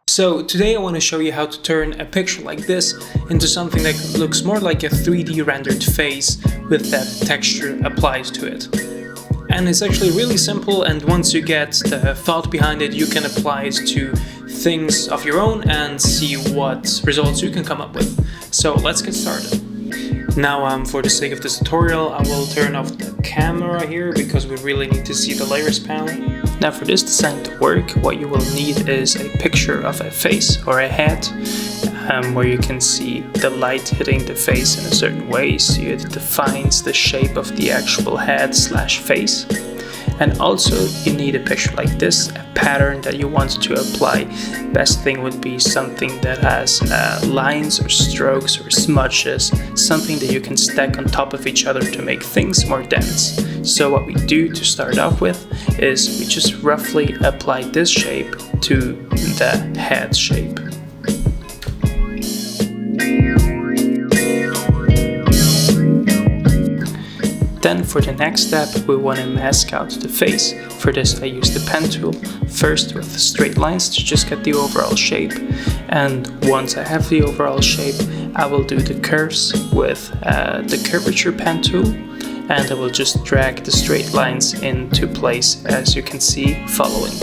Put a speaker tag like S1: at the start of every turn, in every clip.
S1: So today I want to show you how to turn a picture like this into something that looks more like a 3D rendered face with that texture applied to it. And it's actually really simple, and once you get the thought behind it, you can apply it to things of your own and see what results you can come up with. So let's get started. Now for the sake of this tutorial, I will turn off the camera here because we really need to see the layers panel. Now for this design to work, what you will need is a picture of a face or a head where you can see the light hitting the face in a certain way, so it defines the shape of the actual head / face. And also you need a picture like this, a pattern that you want to apply. Best thing would be something that has lines or strokes or smudges, something that you can stack on top of each other to make things more dense. So what we do to start off with is we just roughly apply this shape to the head shape. Then for the next step, we want to mask out the face. For this I use the pen tool, first with the straight lines to just get the overall shape, and once I have the overall shape, I will do the curves with the curvature pen tool, and I will just drag the straight lines into place, as you can see following.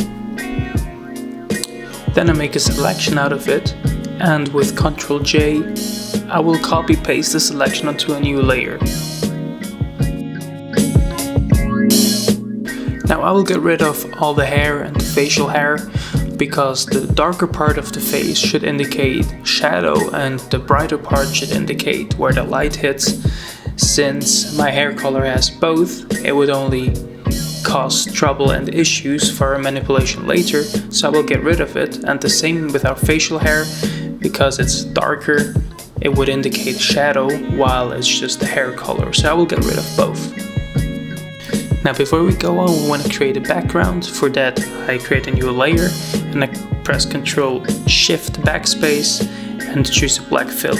S1: Then I make a selection out of it, and with Ctrl J, I will copy paste the selection onto a new layer. Now I will get rid of all the hair and the facial hair, because the darker part of the face should indicate shadow and the brighter part should indicate where the light hits. Since my hair color has both, it would only cause trouble and issues for manipulation later, so I will get rid of it. And the same with our facial hair, because it's darker, it would indicate shadow while it's just the hair color, so I will get rid of both. Now before we go on, we want to create a background. For that I create a new layer and I press Ctrl Shift Backspace and choose a black fill.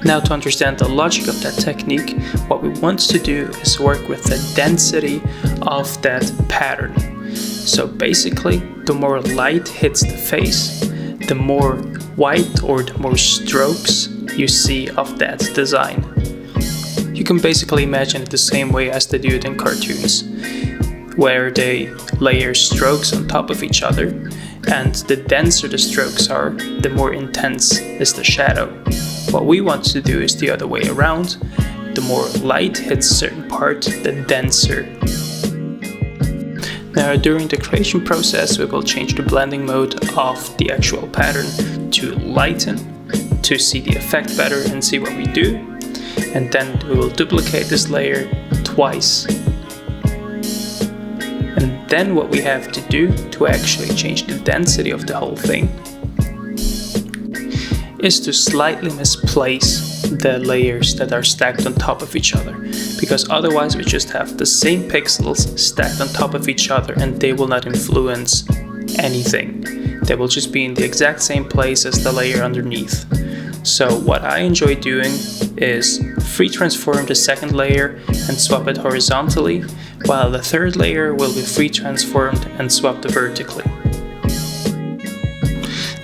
S1: Now to understand the logic of that technique, what we want to do is work with the density of that pattern. So basically, the more light hits the face, the more white or the more strokes you see of that design. You can basically imagine it the same way as they do it in cartoons, where they layer strokes on top of each other, and the denser the strokes are, the more intense is the shadow. What we want to do is the other way around. The more light hits a certain part, the denser. Now during the creation process, we will change the blending mode of the actual pattern to lighten to see the effect better and see what we do. And then we will duplicate this layer twice. And then what we have to do to actually change the density of the whole thing is to slightly misplace the layers that are stacked on top of each other, because otherwise we just have the same pixels stacked on top of each other and they will not influence anything. They will just be in the exact same place as the layer underneath. So what I enjoy doing is free transform the second layer and swap it horizontally, while the third layer will be free transformed and swapped vertically.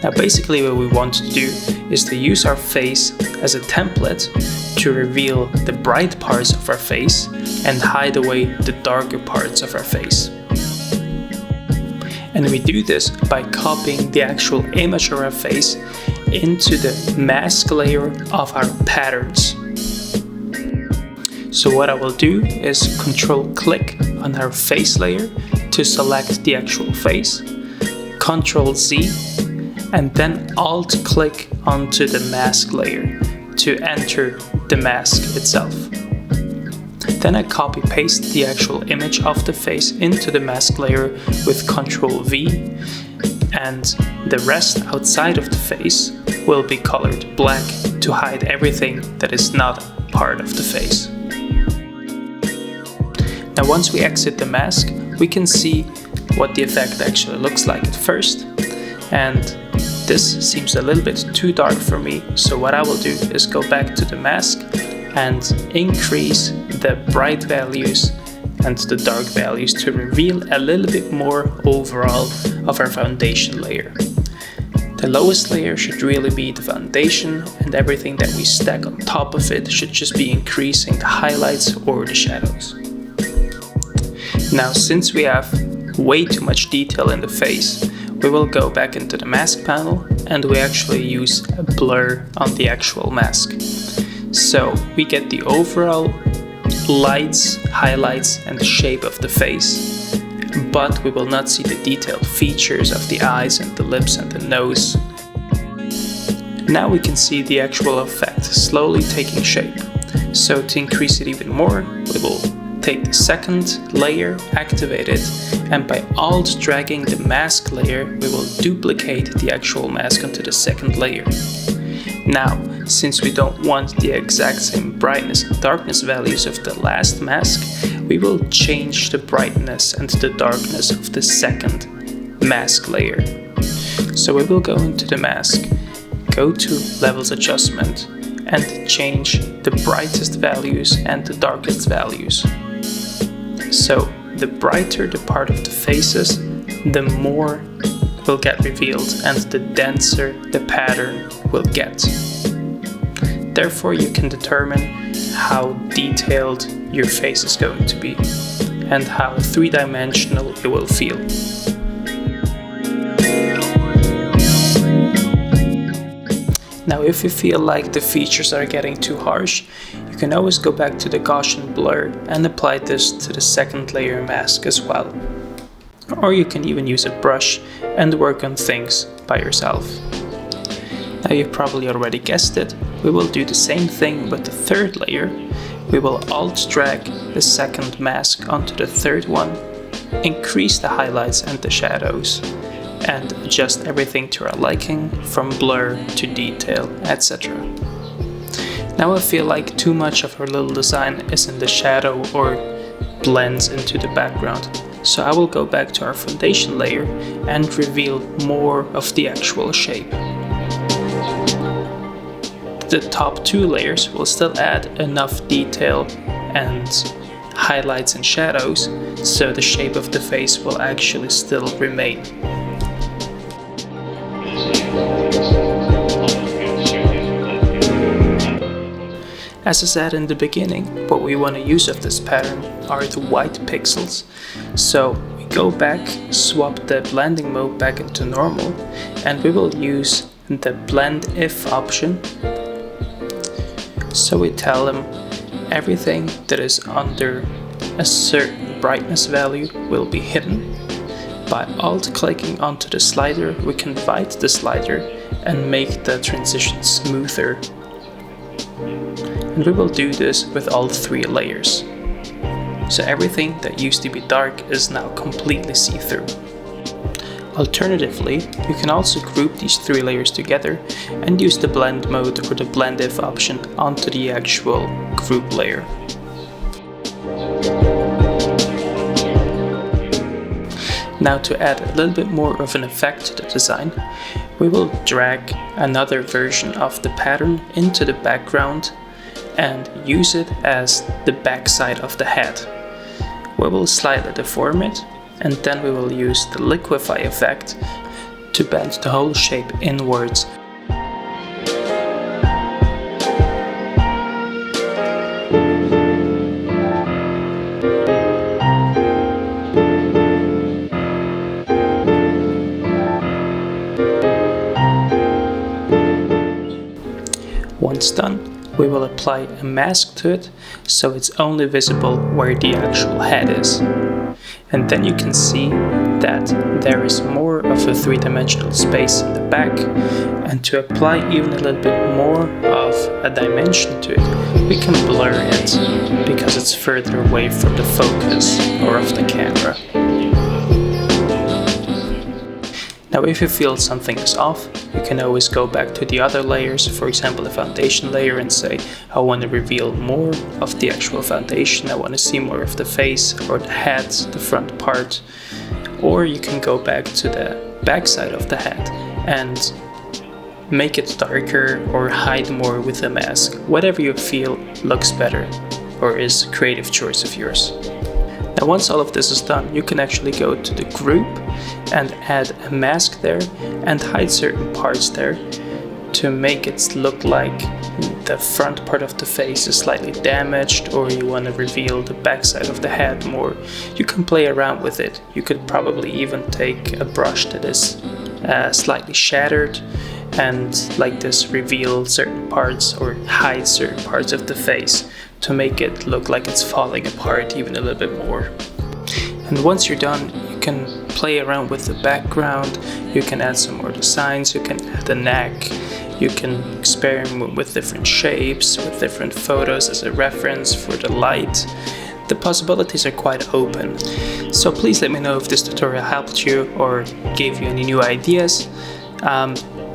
S1: Now basically what we want to do is to use our face as a template to reveal the bright parts of our face and hide away the darker parts of our face. And we do this by copying the actual image of our face into the mask layer of our patterns. So what I will do is Ctrl click on our face layer to select the actual face, Ctrl Z, and then Alt click onto the mask layer to enter the mask itself. Then I copy paste the actual image of the face into the mask layer with Ctrl V, and the rest outside of the face will be colored black to hide everything that is not part of the face. Now once we exit the mask, we can see what the effect actually looks like at first, and this seems a little bit too dark for me, so what I will do is go back to the mask and increase the bright values and the dark values to reveal a little bit more overall of our foundation layer. The lowest layer should really be the foundation, and everything that we stack on top of it should just be increasing the highlights or the shadows. Now, since we have way too much detail in the face, we will go back into the mask panel and we actually use a blur on the actual mask. So we get the overall lights, highlights and the shape of the face, but we will not see the detailed features of the eyes and the lips and the nose. Now we can see the actual effect slowly taking shape. So to increase it even more, we will take the second layer, activate it, and by alt dragging the mask layer, we will duplicate the actual mask onto the second layer. Now, since we don't want the exact same brightness and darkness values of the last mask, we will change the brightness and the darkness of the second mask layer. So we will go into the mask, go to Levels Adjustment, and change the brightest values and the darkest values. So the brighter the part of the face is, the more will get revealed and the denser the pattern will get. Therefore, you can determine how detailed your face is going to be and how three-dimensional it will feel. Now, if you feel like the features are getting too harsh, you can always go back to the Gaussian blur and apply this to the second layer mask as well. Or you can even use a brush and work on things by yourself. Now, you probably already guessed it, we will do the same thing with the third layer. We will alt drag the second mask onto the third one, increase the highlights and the shadows, and adjust everything to our liking, from blur to detail, etc. Now I feel like too much of our little design is in the shadow or blends into the background, so I will go back to our foundation layer and reveal more of the actual shape. The top two layers will still add enough detail and highlights and shadows, so the shape of the face will actually still remain. As I said in the beginning, what we want to use of this pattern are the white pixels. So we go back, swap the blending mode back into normal, and we will use the blend if option. So we tell them everything that is under a certain brightness value will be hidden. By alt-clicking onto the slider, we can divide the slider and make the transition smoother. And we will do this with all three layers. So everything that used to be dark is now completely see-through. Alternatively, you can also group these three layers together and use the blend mode or the blend if option onto the actual group layer. Now, to add a little bit more of an effect to the design, we will drag another version of the pattern into the background and use it as the backside of the head. We will slightly deform it, and then we will use the liquefy effect to bend the whole shape inwards. Once done, we will apply a mask to it, so it's only visible where the actual head is. And then you can see that there is more of a three-dimensional space in the back, and to apply even a little bit more of a dimension to it, we can blur it because it's further away from the focus or of the camera. Now, if you feel something is off, you can always go back to the other layers, for example the foundation layer, and say, I want to reveal more of the actual foundation, I want to see more of the face or the head, the front part. Or you can go back to the back side of the head and make it darker or hide more with the mask, whatever you feel looks better or is a creative choice of yours. Now once all of this is done, you can actually go to the group and add a mask there and hide certain parts there to make it look like the front part of the face is slightly damaged, or you want to reveal the back side of the head more. You can play around with it. You could probably even take a brush that is slightly shattered and like this reveal certain parts or hide certain parts of the face to make it look like it's falling apart even a little bit more. And once you're done, you can play around with the background, you can add some more designs, you can add a neck, you can experiment with different shapes, with different photos as a reference for the light. The possibilities are quite open. So please let me know if this tutorial helped you or gave you any new ideas.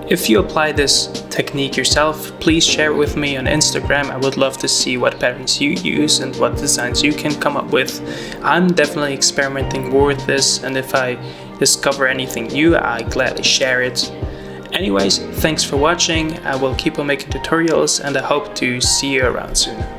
S1: If you apply this technique yourself, please share it with me on Instagram. I would love to see what patterns you use and what designs you can come up with. I'm definitely experimenting more with this, and if I discover anything new, I gladly share it. Anyways, thanks for watching. I will keep on making tutorials, and I hope to see you around soon.